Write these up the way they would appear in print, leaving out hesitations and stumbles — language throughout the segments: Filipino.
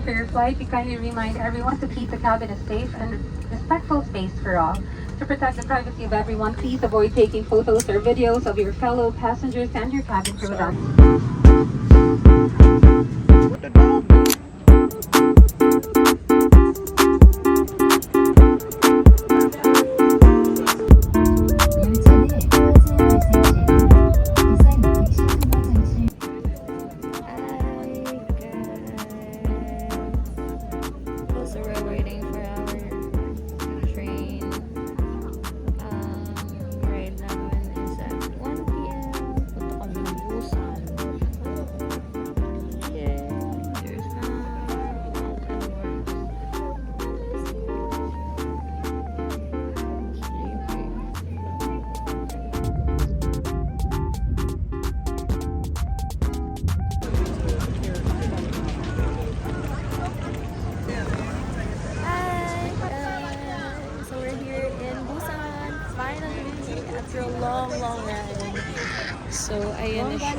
for your flight, we kindly remind everyone to keep the cabin a safe and respectful space for all. To protect the privacy of everyone, please avoid taking photos or videos of your fellow passengers and your cabin crew without. So we're waiting for our train. Ride namin is at 1 p.m. Punta kami ng Busan. Yeah. There's so we're here in Busan, finally, after a long ride. So, ayan na siya.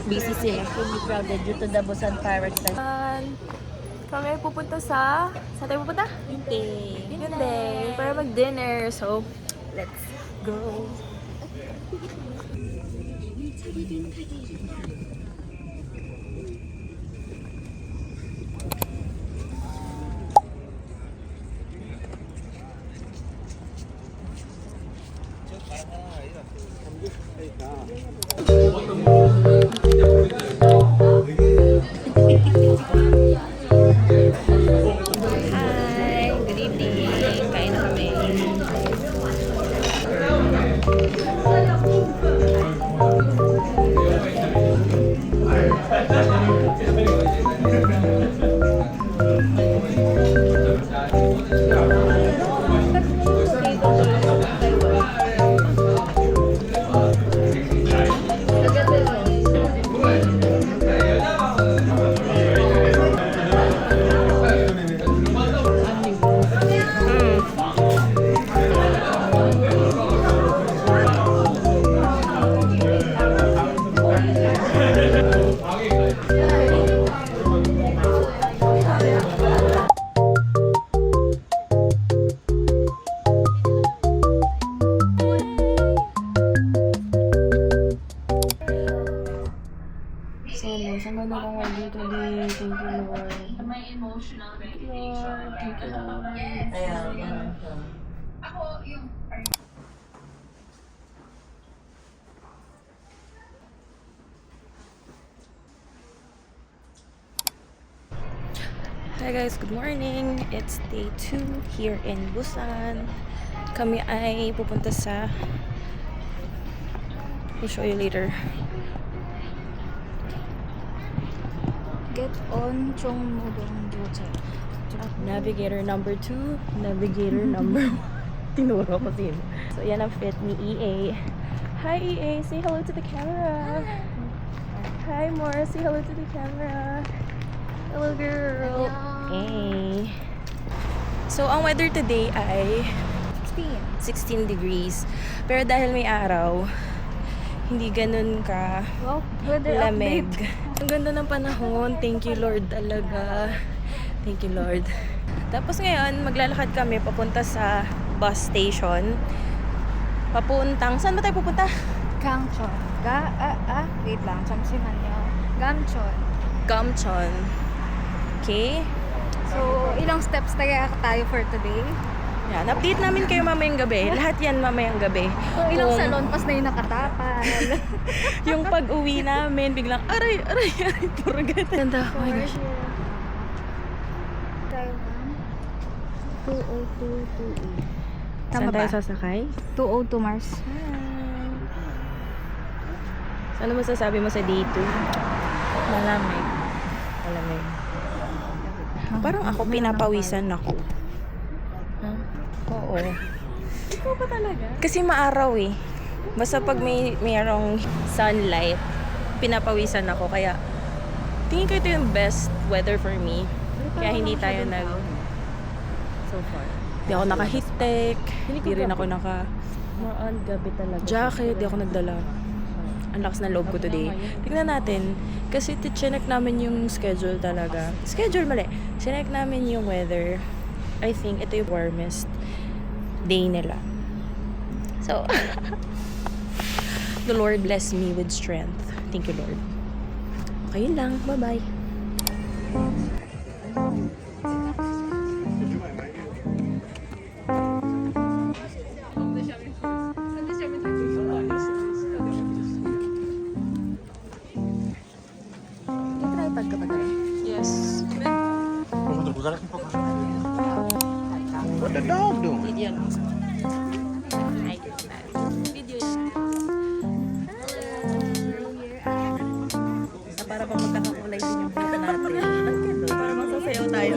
Busy sila. Fully crowded due to the Busan Pirates. Kami pupunta sa... Saan tayo pupunta? Hyundai. Para mag-dinner. So, let's go. Hi, good evening. Kain na kami. Saan ba nakawag dito din? Thank you, Lord. Thank you, Lord. Thank you, Lord. Hi guys, good morning. It's day 2 here in Busan. Kami ay pupunta sa... I'll show you later. Get on Chongmudong Doche. Navigator number 2, navigator number 1. Tinuro ko sino. So, yan ang fit ni EA. Hi, EA. Say hello to the camera. Hi, Mora. Say hello to the camera. Hello, girl. Hey. So, ang weather today ay 16 degrees. Pero dahil may araw, hindi ganun ka lamig. Ang ganda ng panahon. Thank you, Lord, talaga. Thank you, Lord. Tapos ngayon, maglalakad kami papunta sa bus station. Papuntang, saan ba tayo pupunta? Gangchon. Wait lang. Chamsiman niyo. Gamchon. Gamchon. Okay? So, ilang steps tayo for today? Yan, update namin kayo mamayang gabi. Lahat yan mamayang gabi. So, ilang salon pas na yung nakatapal. Yung pag-uwi namin, biglang, aray, puro ganun. Ganda, oh my gosh. Taiwan. 20228. Saan Tama tayo ba? sasakay? 202 Mars. Ano masasabi mo sa day 2? Malamig. Malamig. Parang ako, pinapawisan ako. Huh? Oo. Ikaw pa talaga? Kasi maaraw eh. Basta pag mayroong sunlight, pinapawisan ako. Kaya, tingin ko ito yung best weather for me. Kaya hindi tayo So far. Di ako naka-heat-tech. Hindi rin ako More on gabi talaga. naka-jacket. Di ako nagdala. ang lakas na loob ko today. Tignan natin. Kasi chinek namin yung schedule talaga. Schedule, mali. Chinek namin yung weather. I think ito yung warmest day nila. So, the Lord bless me with strength. Thank you, Lord. Okay lang. Bye-bye. Tripod ka ba doon? Yes. What the dog doing? Video. Ay, video yan. Para bang magkakakulay din yung buta natin. Para masasayaw tayo.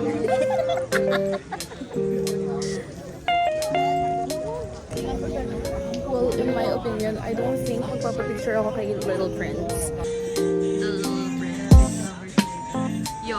Well, in my opinion, I don't think magpapapicture ako kay Little Prince. The Little Prince. Yo.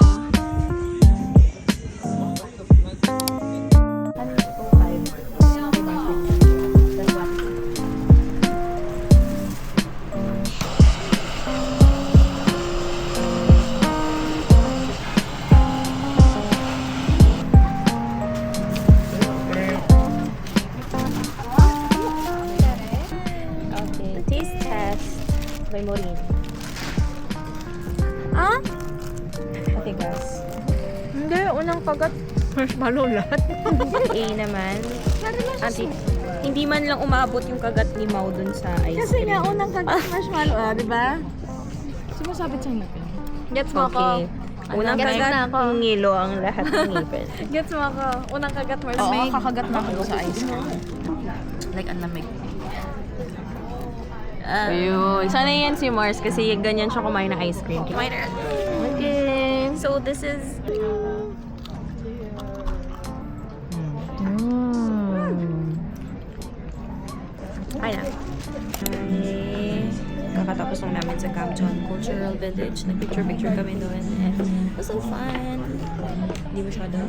Okay, taste test. Kay Maureen. Ah? Okay, guys. Hindi, unang kagat. Marshmallow lahat. A naman. Hindi man lang umabot yung kagat ni Mau dun sa ice Kasi cream. nga, unang kagat marshmallow. Di ba? Sumasabit sa ngipin. Gets mo ako. Okay. Unang Gets kagat na ako. ng ngilo ang lahat ng ngipin. Gets mo ako. Unang kagat marshmallow. Oo, kakagat na ako sa ice cream. Like, ang lamig. Ayun. Sana yan si Mars kasi ganyan siya kumain ng ice cream. Kumain na. Okay. So, this is... Ay na. Kakatapos lang namin sa Kamchon Cultural Village. Nag-picture-picture kami doon. And it was so fun. Hindi masyadong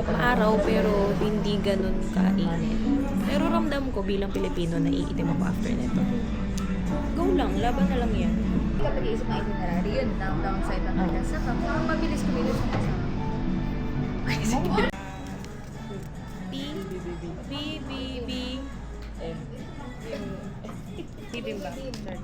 maaraw pero hindi ganun kainit. Pero ramdam ko bilang Pilipino na iitim ako after nito. Go lang, laban na lang yan. Kapag iisip ng itinerary, yun, downside lang talaga. Saka, mabilis kumilos yung kasama. Bibimbap. Wait lang.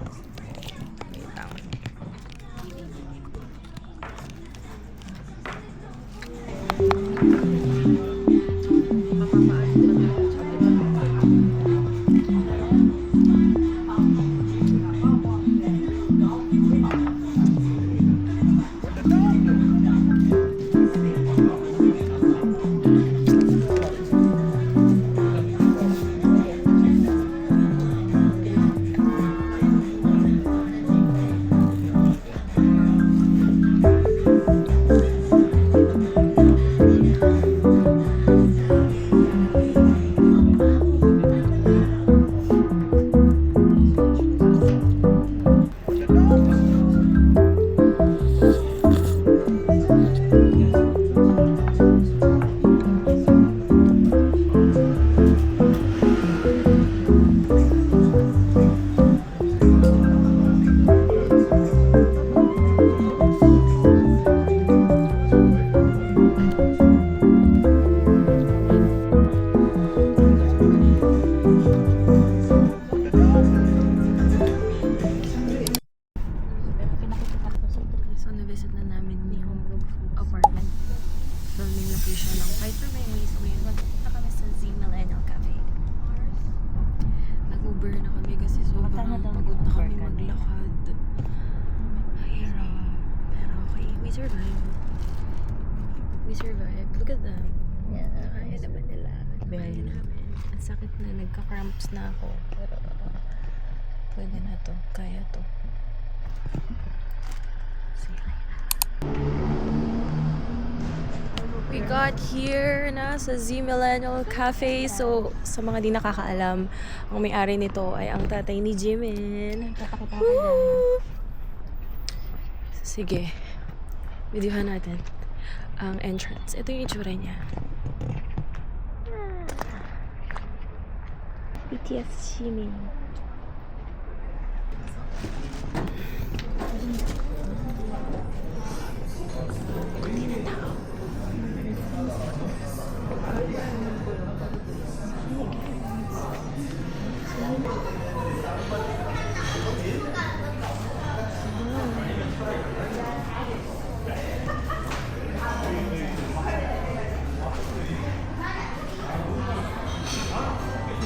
So, na-visit na namin yung apartment building location ng Fight for My Ways. Ngayon, magpunta kami sa Z Millennial Cafe. Nag-Uber na kami kasi sobrang pagod na kami maglakad. Hirap. Pero okay, we survived. We survived. Look at them. Kaya naman nila. Kaya namin. Ang sakit na, nagka-cramps na ako. Pero pwede na to. Kaya to. We got here na sa Z Millennial Cafe. So, sa mga di nakakaalam, ang may-ari nito ay ang tatay ni Jimin. Woo! Sige. Videohan natin ang entrance. Ito yung itsura niya. BTS Jimin.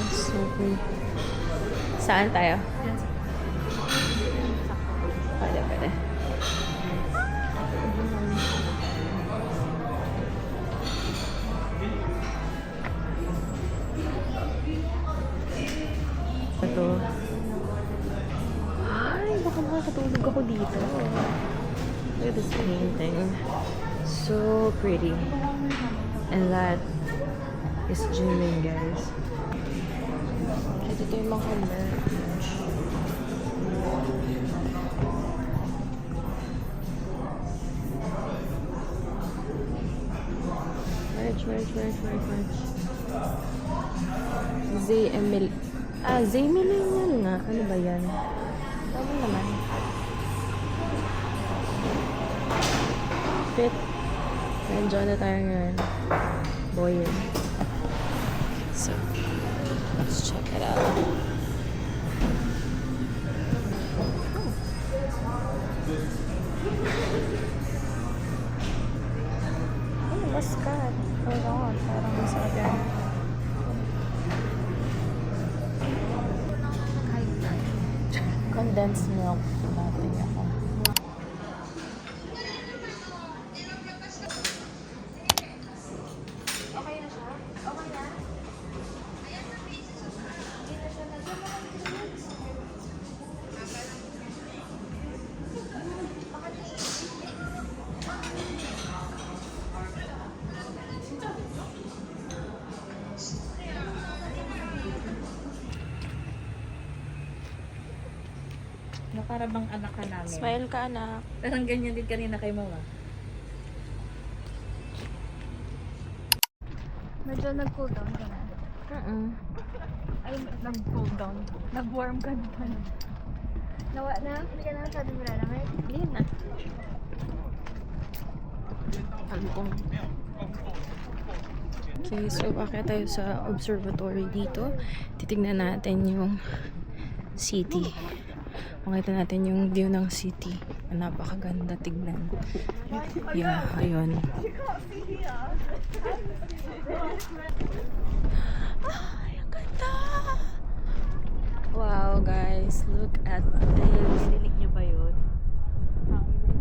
So cool. Saan tayo? Pwede, pwede. Ito. Ay, baka makakatulog ako dito. Look at this painting. So pretty. And that is Jimin, guys. Ito yung mga merch. Merch. Zay Millennial nga. Ano ba yan? Tama naman. Fit. Nandiyan na tayo ngayon. Boyin. So, let's check it out. Oh, muscat. Hold on. Parang masarap yan. Condensed milk. Natin ako. Na para bang anak ka namin. Smile ka, anak. Parang ganyan din kanina kay mama. Medyo nag-cool down ka na. Ay, nag-cool down. Nag-warm ka naman. Nawa na? Hindi ka na masyadong malamig? Hindi na. Albong. Okay, so bakit tayo sa observatory dito? Titignan natin yung city. Makita natin yung view ng city. Napakaganda tignan. Yeah, ayun. Ay, ang ganda! Wow, guys. Look at this. Narinig niyo ba yun?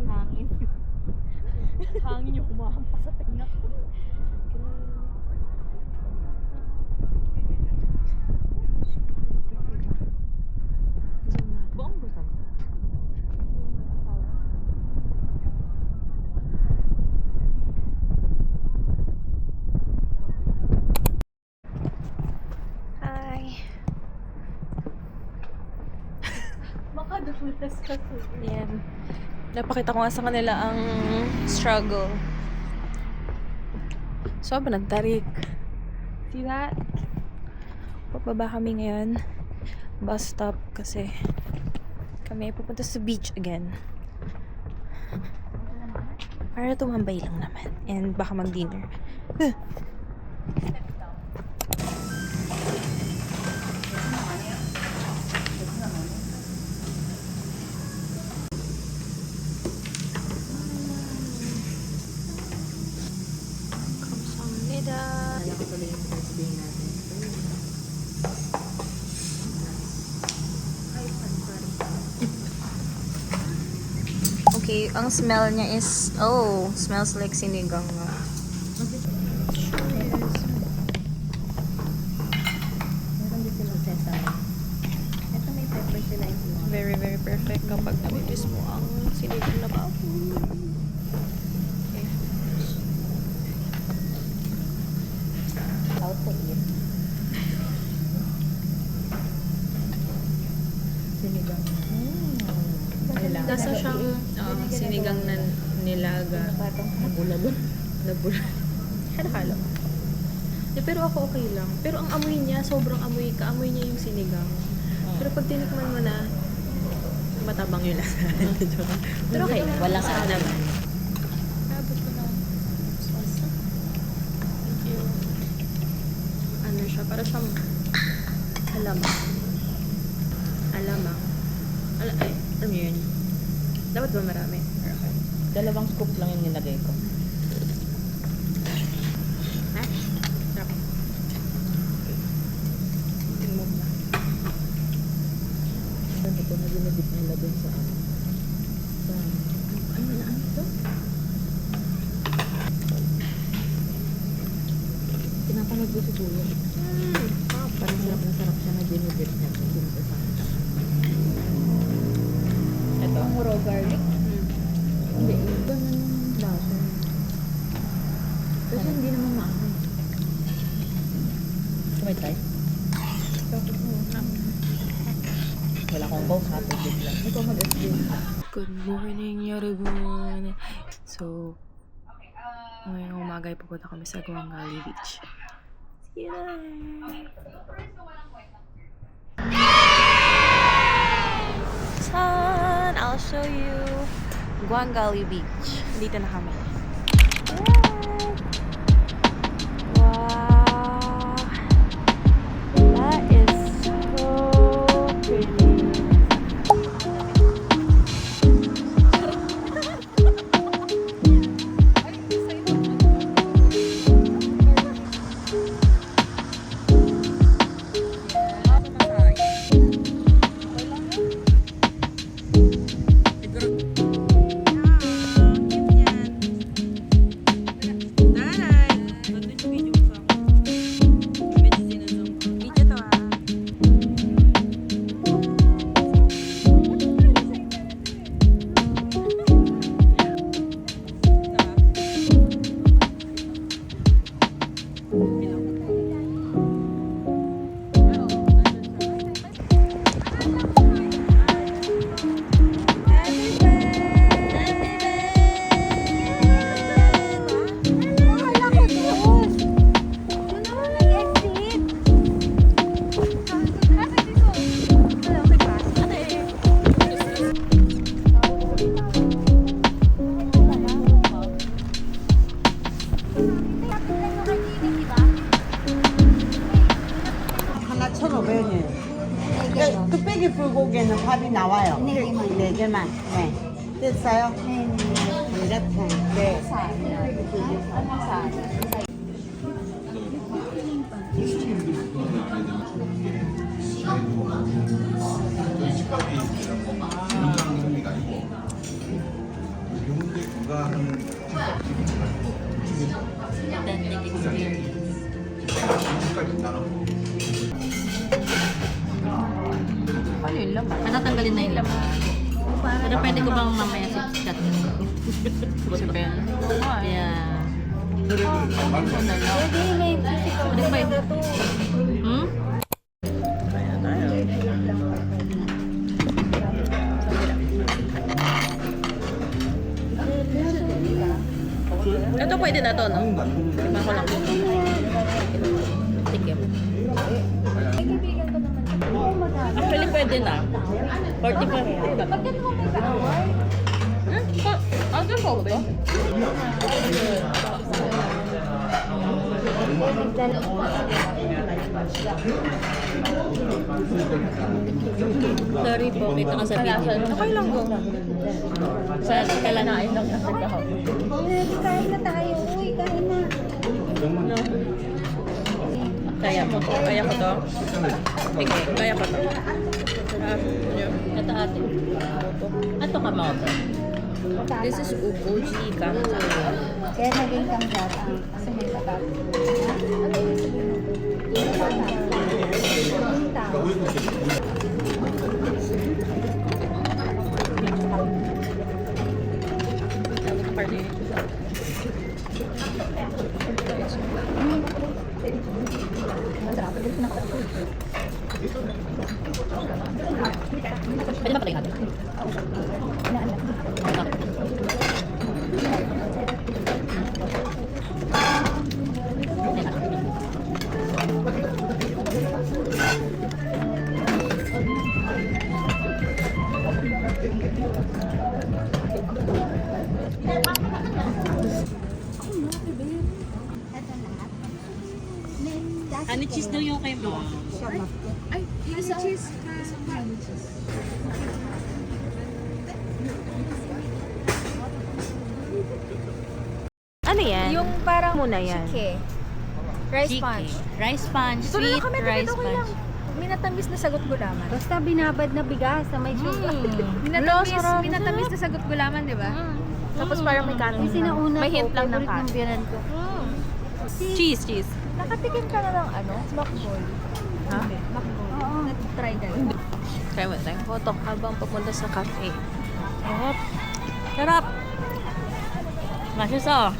Hangin. Hangin yung kumahampas sa tenga ko. Buong busan. Hi. Makadulas kasi. Yan. Napakita ko nga sa kanila ang struggle. Sobrang tarik. See that? Pababa kami ngayon. Bus stop kasi kami pupunta sa beach again. Para tumambay lang naman. And baka mag-dinner. 감사합니다. Ito pala yung first day natin. Okay, ang smell niya is, oh, smells like sinigang nga. Meron din silang sesame. Ito may pepper sila ito. Very, very perfect kapag namimiss mo ang sinigang na baboy. Okay. How to eat. Sinigang. Lasa siyang sinigang na nilaga. Parang nabulalo. Halo-halo. Pero ako okay lang. Pero ang amoy niya, sobrang amoy niya yung sinigang. Pero pag tinikman mo na, matabang yung lasa. Pero okay, walang sa naman. Nabot ko na. Sauce. Thank you. Ano siya? Para siyang alamang. Alamang. Ay, alam niyo yun. Dapat ba marami? Okay. 2 scoop lang yung nilagay ko. Ha? Sarap. Tingnan mo. Ano ito na dinadip nila dun sa Ano na ano to? pinapanood ko siguro. Parang sarap siya na dinadip niya dun sa Ito. Ang raw garlic. Hindi, iba na yung lasa. Kasi hindi naman maanay. May try? Wala akong coke ha, tubig lang. Ikaw mag-explain. Good morning, everyone! So, ngayong umaga ay pupunta kami sa Guangali Beach. See you there! Sun! I'll show you Guangali Beach. Dito na kami. Wow! That is so pretty. 하나 1,500원이에요. 뚝배기 불고기는 밥이 나와요. 4개만. 네. 됐어요? 감자탕. 네. Paano yung laman? Natatanggalin na yung laman. Pero pwede ko bang mamaya chat? Kasi pa yan. Yeah. Pwede ba yun? Hmm? Kaya tayo. Ito pwede na to, no? Lima ko lang. Tikim. Actually, pwede na. 45. Ano po ba? Sorry po, kita ka sa video. Okay lang go. Sa kalanain lang nasa kahapon. Kain na tayo. Uy, kain na. Kaya mo to. Kaya ko to. Okay, kaya ko to. Ito ate. Ato ka mga to. This is ugoji kamsa. Kaya naging kamsat ang kasi may tatak. Ano yung sabihin mo? Pwede ba pala yung ate? Honey cheese daw yung kay mo. Ay, yung isa. Cheese. Ano yan? Yung parang muna yan. chike. Rice punch. Rice punch. Ito na lang Sweet kami, rice okay lang. punch. Minatamis na sagot gulaman. Basta binabad na bigas na may sugar. Minatamis na sagot gulaman, di ba? Tapos parang may kanin. Kasi nauna May hint lang ng favorite ng kanin. biyanan ko. Cheese, cheese. Nakatikim ka na ng ano? Smackball. Ha? Smackball. Oo. Try ka. Try mo tayong photo habang papunta sa cafe. Sarap. Sarap. Masisa.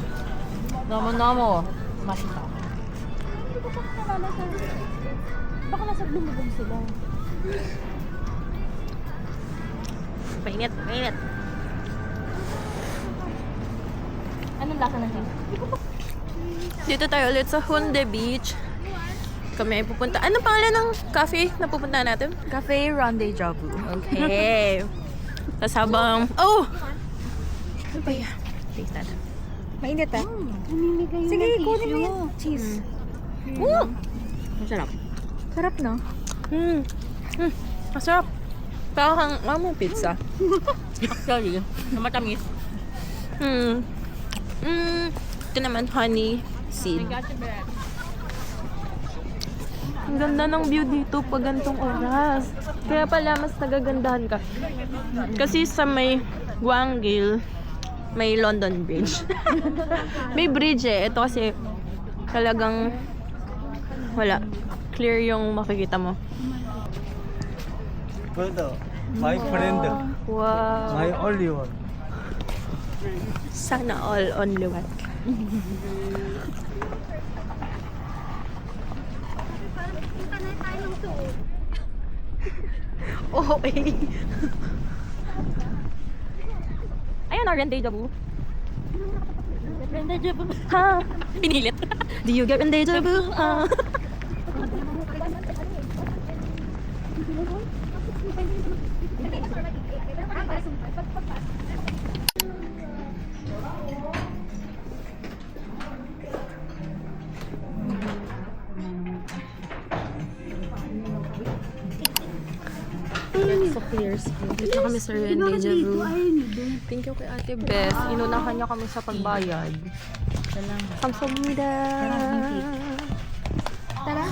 Namo. Masisa. Hindi ko pa nakilala sa... Baka nasa lumubog sila. Mainit, mainit. Anong lasa ng cheese? Dito tayo ulit sa Hyundai Beach. Kami ay pupunta. Anong pangalan ng cafe na pupunta natin? Cafe Rendezvous. Okay. Tapos habang... Oh! Ano ba yan? Taste natin. Mainit ah. Namimigay yun Sige, ng kunin mo tissue. yung cheese. Masarap. Sarap no? Masarap. Parang may pizza. Actually, na matamis. Ito naman honey seed. Ang ganda ng view dito pag gantong oras. Kaya pala mas nagagandahan ka. Kasi sa may Guangil, may London Bridge. May bridge eh. Ito kasi talagang wala. Clear yung makikita mo. Good. My friend. Wow. My only one. Sana all only one. Okay. Ayun na, rendezvous. Rendezvous. Ha? Pinilit. Do you get rendezvous? Ha? Sa Clears. Dito na kami sa rendezvous. Thank you kay Ate Beth. Inunahan niya kami sa pagbayad. Kamsahamnida. Tara.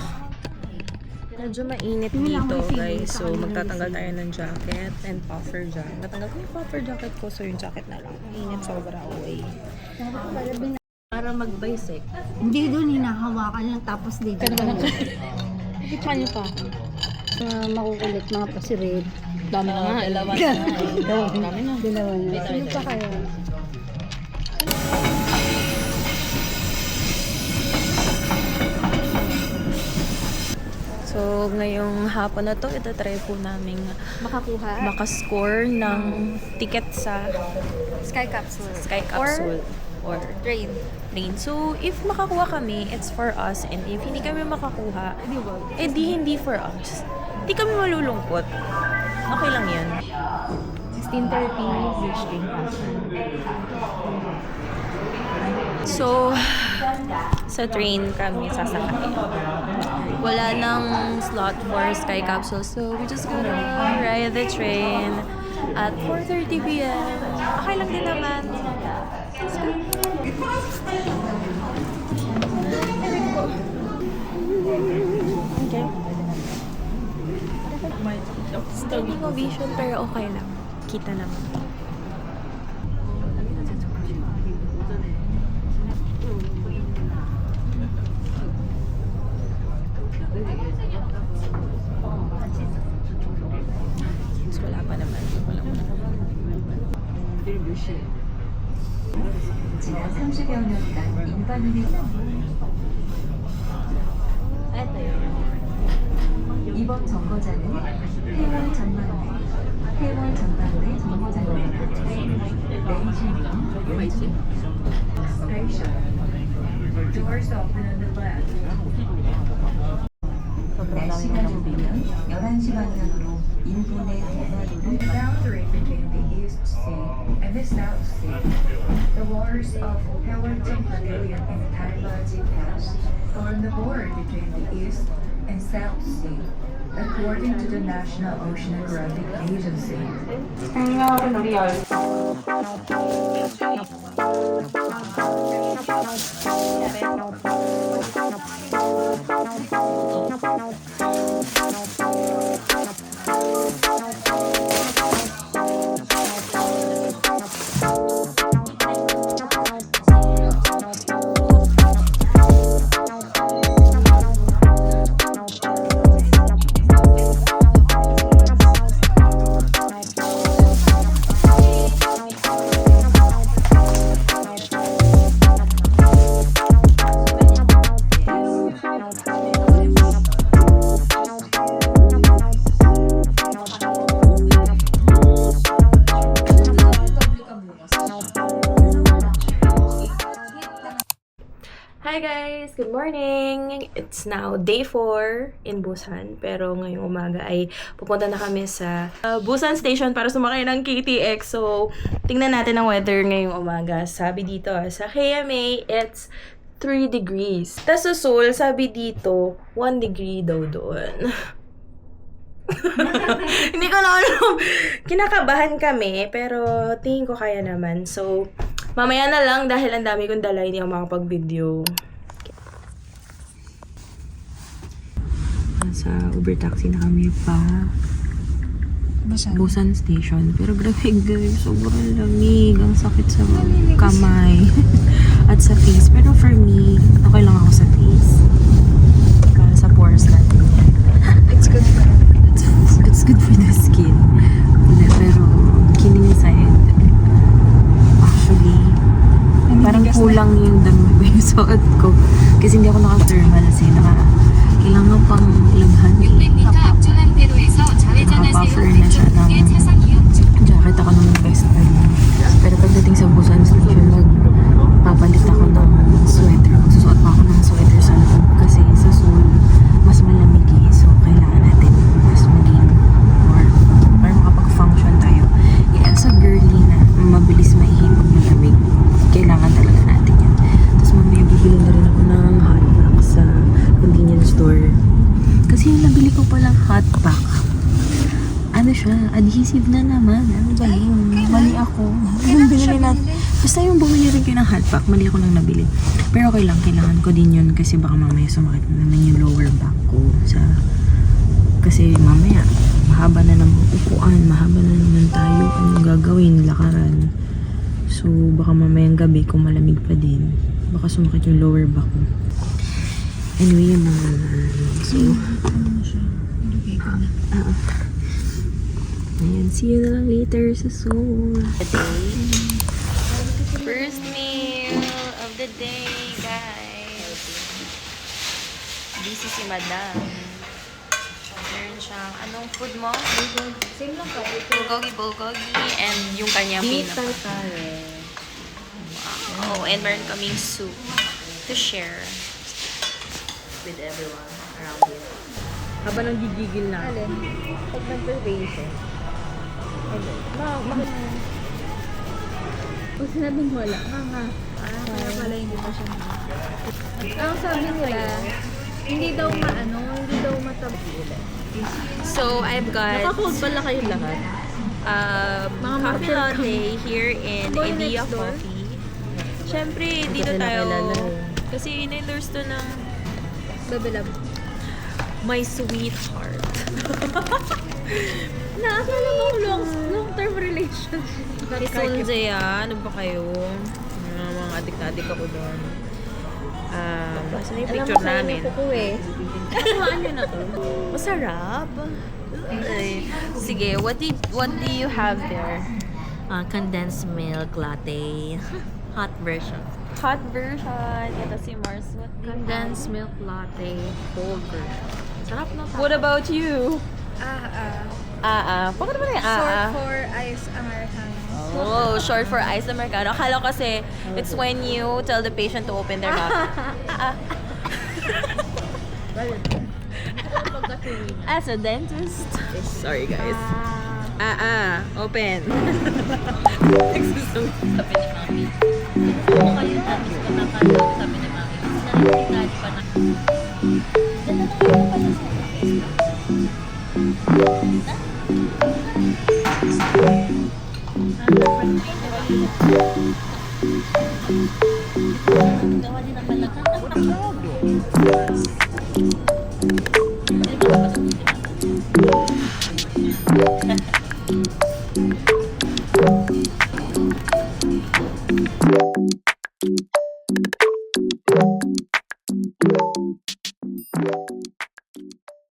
Medyo mainit dito guys. So magtatanggal tayo ng jacket and puffer jacket. Natanggal ko yung puffer jacket ko. So yung jacket na lang. Mainit sobra away. Para mag-bisect. Hindi doon, hinahawakan lang tapos dito. Kita niyo pa. Makukulit mga pasirid. Dami na nga. Dalawa na. Dami na. Dalawa na. Sino pa kayo? So ngayong hapon na to, itatry po namin Makakuha. makascore ng ticket sa Sky Capsule. Sky Capsule or Train. train. So, if makakuha kami, it's for us. And if hindi kami makakuha, hindi for us. Hindi kami malulungkot. Okay lang yun. 16:30 reach King Castle. So, sa train kami sasakay. Wala nang slot for Sky Capsule. So, we just gonna ride the train at 4:30 p.m. Okay lang din naman. Let's go. Okay. Standing ovation pero okay lang. Kita naman. So, wala pa naman. Wala pa naman. 지난 30여 년간 인간인의 이번 정거장은 해월 전망대 정거장입니다. 내리실 Station. Doors open on the left. 날씨가 좋으면 11시 방향으로 일본의 대마도를 boundary between the East Sea and the South Sea. The waters of Hamilton Pavilion in Taibaji Pass form the border between the East and South Sea, according to the National Oceanographic Agency. Hi guys! Good morning! It's now day 4 in Busan. Pero ngayong umaga ay pupunta na kami sa Busan Station para sumakay ng KTX. So, tingnan natin ang weather ngayong umaga. Sabi dito sa KMA, it's 3 degrees. Tapos sa Seoul, sabi dito, 1 degree daw doon. Hindi ko na alam. Kinakabahan kami, pero tingin ko kaya naman. So, mamaya na lang dahil ang dami kong dala, hindi ako makapag-video. Sa Uber taxi na kami pa Busan Station. Pero grabe guys, sobrang lamig. Ang sakit sa kamay at sa face. Pero for me, okay lang ako sa face. Para sa pores natin. It's good for it's good for the skin. Pero kidding aside, actually, parang kulang yung dami ko yung suot ko. Kasi hindi ako naka-thermal kasi kailangan pang labhan eh. Naka-buffer na siya ng jacket ako ng western. Pero pagdating sa Busan Station, magpapalit ako ng sweater. Magsusuot pa ako ng sweater sa loob kasi sa Seoul, mas malamig eh. So, kailangan natin mas maging warm para makapag-function tayo. As a girly na mabilis maihip pag malamig, kailangan talaga natin yan. Tapos mamaya bibili na rin ako ng hot pack sa convenience store. Kasi yung nabili ko palang hot pack, ano siya, adhesive na naman. Ano ba yun? Mali ako. Yung binili natin. Basta yung bumili rin kayo ng hot pack, mali ako lang nabili. Pero okay lang, kailangan ko din yun kasi baka mamaya sumakit na naman yung lower back ko. Kasi mamaya, mahaba na ng upuan, mahaba na naman tayo. Anong gagawin? Lakaran. So, baka mamayang gabi kung malamig pa din, baka sumakit yung lower back ko. Anyway, yung mga so, ayan, see you na lang later sa Seoul. First meal of the day, guys. Busy si Madam. Meron siyang, anong food mo? Same lang ka. Bulgogi, and yung kanyang peanut. Wow. And meron kaming soup to share with everyone around here. Habang nang gigigil na. Alin? Pag nag-vacation. Pag sinabing wala, kaya pala hindi pa siya ang sabi nila, hindi daw matabuli. So, I've got Naka-cold pala kayo lahat. Mga coffee mature latte here in Boy Idea next door? Coffee. Siyempre, dito tayo. Kasi in-endorse to ng Babilab. My Sweetheart. Nakakala mo long-term relationship. Isunzaya, ano ba kayo? Mga adik na adik ako doon. Basta na yung picture namin. Kuhaan nyo na to. Masarap. Ay. Sige, what do you have there? Condensed milk latte. Hot version. Hot version. Ito si Mars. What do you have? Condensed milk latte. Cold version. Sarap na. What about you? Bakit naman yung Short for ice Americano. Oh, short for iced Americano. Akala ko kasi it's when you tell the patient to open their mouth. As a dentist. Sorry guys. Open. Sabi ni Mami. Ako kayo na. Gusto na sabi ni Mami. Dati pa na. Ganda naman yung pala sa gawa din naman lang.